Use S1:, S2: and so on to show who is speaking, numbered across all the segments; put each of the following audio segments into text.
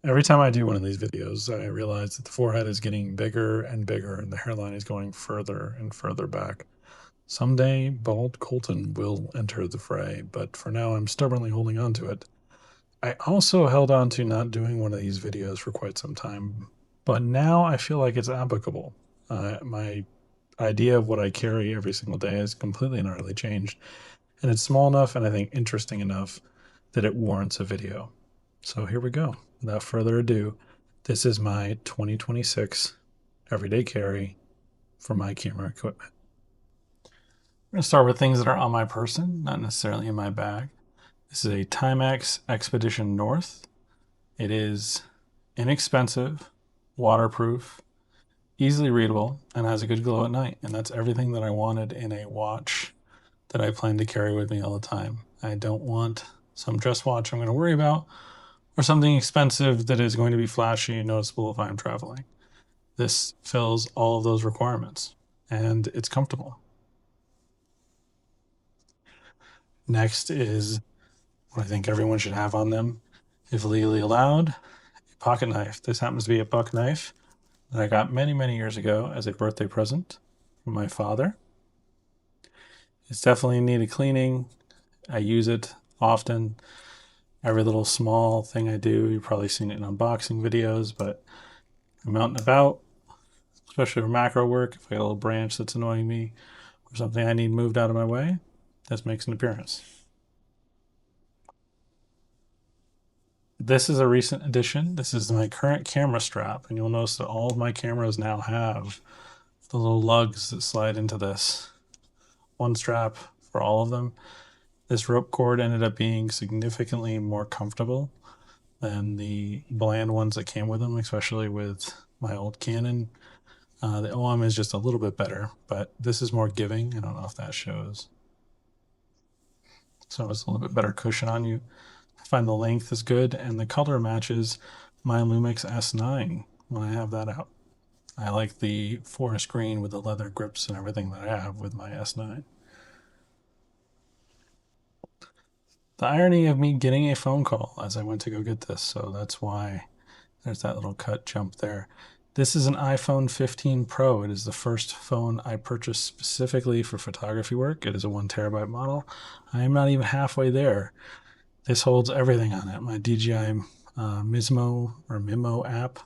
S1: Every time I do one of these videos, I realize that the forehead is getting bigger and bigger and the hairline is going further and further back. Someday, bald Colton will enter the fray, but for now I'm stubbornly holding on to it. I also held on to not doing one of these videos for quite some time, but now I feel like it's applicable. My idea of what I carry every single day has completely and utterly changed, and it's small enough and I think interesting enough that it warrants a video. So here we go. Without further ado, this is my 2026 everyday carry for my camera equipment. I'm going to start with things that are on my person, not necessarily in my bag. This is a Timex Expedition North. It is inexpensive, waterproof, easily readable, and has a good glow at night. And that's everything that I wanted in a watch that I plan to carry with me all the time. I don't want some dress watch I'm going to worry about, or something expensive that is going to be flashy and noticeable if I'm traveling. This fills all of those requirements, and it's comfortable. Next is what I think everyone should have on them, if legally allowed, a pocket knife. This happens to be a buck knife that I got many, many years ago as a birthday present from my father. It's definitely in need of cleaning. I use it often. Every little small thing I do, you've probably seen it in unboxing videos, but I'm out and about, especially for macro work. If I got a little branch that's annoying me or something I need moved out of my way, this makes an appearance. This is a recent addition. This is my current camera strap, and you'll notice that all of my cameras now have the little lugs that slide into this. One strap for all of them. This rope cord ended up being significantly more comfortable than the bland ones that came with them, especially with my old Canon. The OM is just a little bit better, but this is more giving. I don't know if that shows. So it's a little bit better cushion on you. I find the length is good, and the color matches my Lumix S9 when I have that out. I like the forest green with the leather grips and everything that I have with my S9. The irony of me getting a phone call as I went to go get this, so that's why there's that little cut jump there. This is an iPhone 15 Pro. It is the first phone I purchased specifically for photography work. It is a 1TB model. I am not even halfway there. This holds everything on it. My DJI Mimo app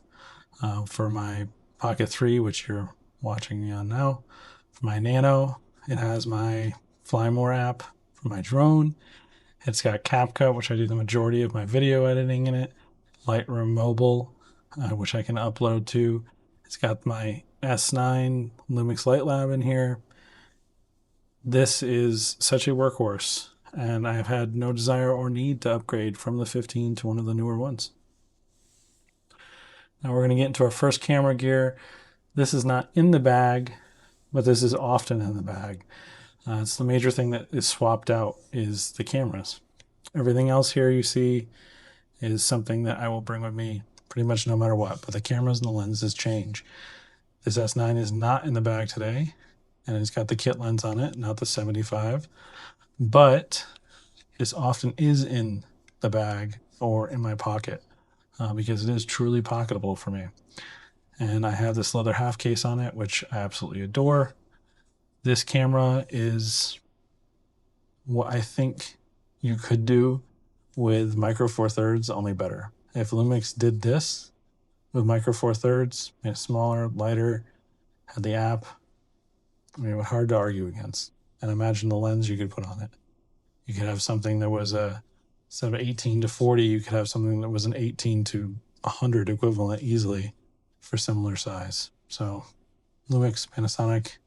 S1: for my Pocket 3, which you're watching me on now. For my Nano, it has my Fly More app. For my drone, it's got CapCut, which I do the majority of my video editing in it. Lightroom Mobile, which I can upload to. It's got my S9 Lumix Light Lab in here. This is such a workhorse, and I have had no desire or need to upgrade from the 15 to one of the newer ones. Now we're going to get into our first camera gear. This is not in the bag, but this is often in the bag. It's the major thing that is swapped out is the cameras. Everything else here you see is something that I will bring with me pretty much no matter what, but the cameras and the lenses change. This S9 is not in the bag today, and it's got the kit lens on it, not the 75, but this often is in the bag or in my pocket because it is truly pocketable for me. And I have this leather half case on it, which I absolutely adore. This camera is what I think you could do with Micro Four Thirds, only better. If Lumix did this with Micro Four Thirds, made it smaller, lighter, had the app, I mean, it was hard to argue against. And imagine the lens you could put on it. You could have something that was instead of 18 to 40, you could have something that was an 18 to 100 equivalent easily for similar size. So Lumix, Panasonic,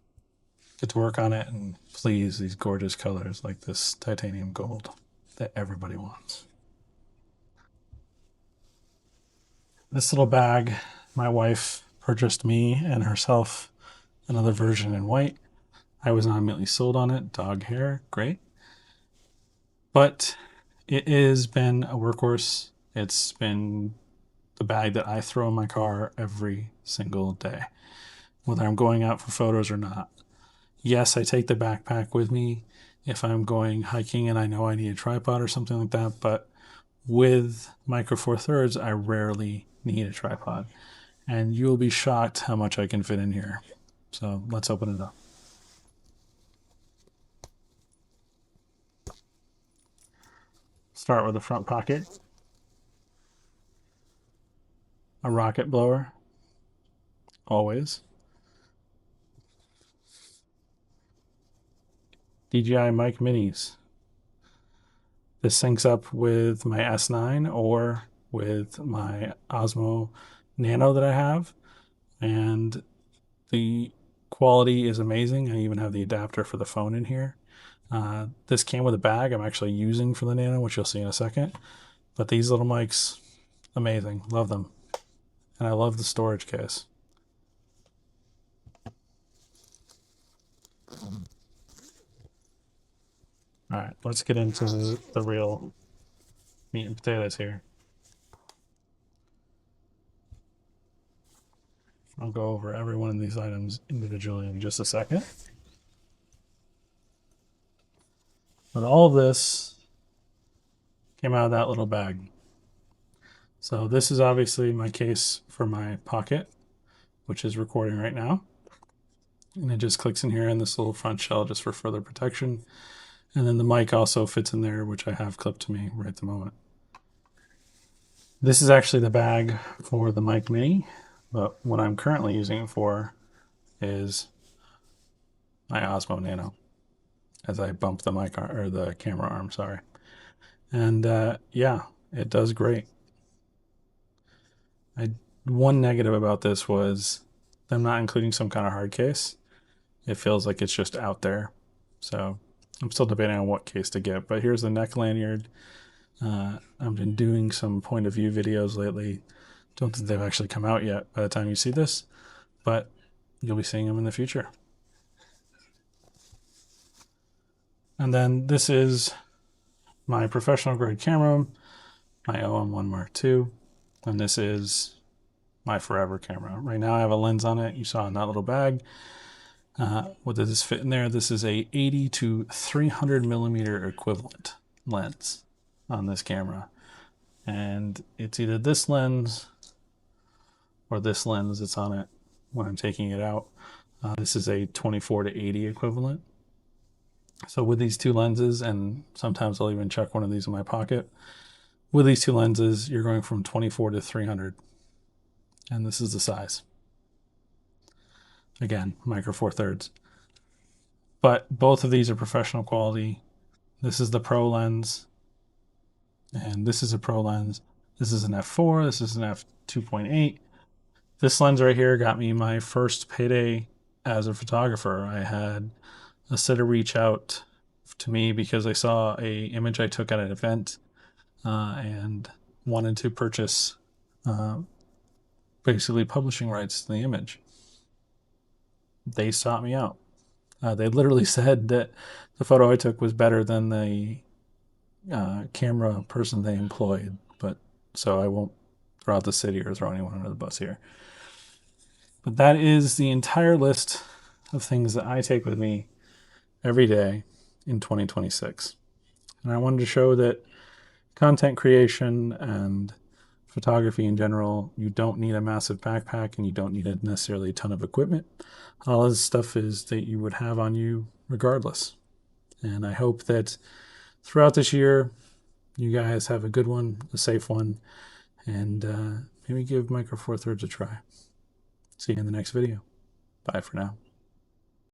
S1: get to work on it and please these gorgeous colors like this titanium gold that everybody wants. This little bag, my wife purchased me and herself another version in white. I was not immediately sold on it. Dog hair, great. But it has been a workhorse. It's been the bag that I throw in my car every single day, whether I'm going out for photos or not. Yes, I take the backpack with me if I'm going hiking and I know I need a tripod or something like that, but with Micro Four Thirds, I rarely need a tripod. And you'll be shocked how much I can fit in here. So let's open it up. Start with the front pocket. A rocket blower, always. DJI mic minis. This syncs up with my S9 or with my Osmo Nano that I have. And the quality is amazing. I even have the adapter for the phone in here. This came with a bag I'm actually using for the Nano, which you'll see in a second. But these little mics, amazing. Love them. And I love the storage case. All right, let's get into the real meat and potatoes here. I'll go over every one of these items individually in just a second. But all of this came out of that little bag. So this is obviously my case for my pocket, which is recording right now. And it just clicks in here in this little front shell just for further protection. And then the mic also fits in there, which I have clipped to me right at the moment. This is actually the bag for the mic mini, but what I'm currently using it for is my Osmo Nano, as I bump the mic or the camera arm, sorry. And yeah, it does great. One negative about this was them not including some kind of hard case. It feels like it's just out there. So I'm still debating on what case to get, but here's the neck lanyard. I've been doing some point of view videos lately. Don't think they've actually come out yet by the time you see this, but you'll be seeing them in the future. And then this is my professional grade camera, my OM1 Mark II, and this is my forever camera. Right now I have a lens on it. You saw in that little bag. What does this fit in there? This is a 80 to 300 millimeter equivalent lens on this camera. And it's either this lens or this lens that's on it when I'm taking it out. This is a 24 to 80 equivalent. So with these two lenses, and sometimes I'll even chuck one of these in my pocket, with these two lenses, you're going from 24 to 300. And this is the size. Again, Micro Four Thirds. But both of these are professional quality. This is the Pro lens, and this is a Pro lens. This is an f4, this is an f2.8. This lens right here got me my first payday as a photographer. I had a sitter reach out to me because they saw a image I took at an event and wanted to purchase basically publishing rights to the image. They sought me out. They literally said that the photo I took was better than the camera person they employed, but so I won't throw out the city or throw anyone under the bus here. But that is the entire list of things that I take with me every day in 2026. And I wanted to show that content creation and photography in general, you don't need a massive backpack and you don't need necessarily a ton of equipment. All this stuff is that you would have on you regardless. And I hope that throughout this year, you guys have a good one, a safe one, and maybe give Micro Four Thirds a try. See you in the next video. Bye for now.